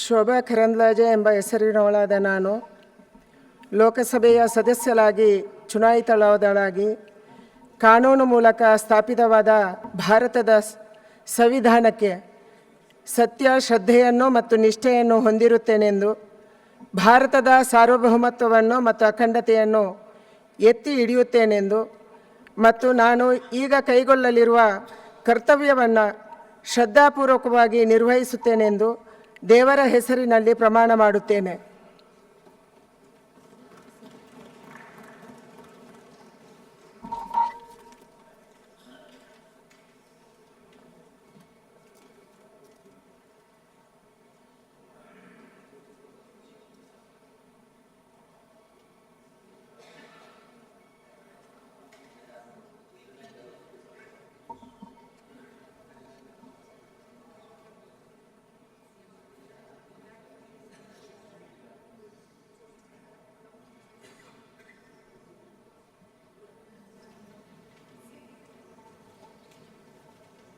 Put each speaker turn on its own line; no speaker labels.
ಶೋಭಾ ಕರಂದ್ಲಾಜೆ ಎಂಬ ಹೆಸರಿನವಳಾದ ನಾನು ಲೋಕಸಭೆಯ ಸದಸ್ಯರಾಗಿ ಚುನಾಯಿತಳಾದಳಾಗಿ ಕಾನೂನು ಮೂಲಕ ಸ್ಥಾಪಿತವಾದ ಭಾರತದ ಸಂವಿಧಾನಕ್ಕೆ ಸತ್ಯ, ಶ್ರದ್ಧೆಯನ್ನು ಮತ್ತು ನಿಷ್ಠೆಯನ್ನು ಹೊಂದಿರುತ್ತೇನೆಂದು, ಭಾರತದ ಸಾರ್ವಭೌಮತ್ವವನ್ನು ಮತ್ತು ಅಖಂಡತೆಯನ್ನು ಎತ್ತಿ ಹಿಡಿಯುತ್ತೇನೆಂದು ಮತ್ತು ನಾನು ಈಗ ಕೈಗೊಳ್ಳಲಿರುವ ಕರ್ತವ್ಯವನ್ನು ಶ್ರದ್ಧಾಪೂರ್ವಕವಾಗಿ ನಿರ್ವಹಿಸುತ್ತೇನೆಂದು ದೇವರ ಹೆಸರಿನಲ್ಲಿ ಪ್ರಮಾಣ ಮಾಡುತ್ತೇನೆ.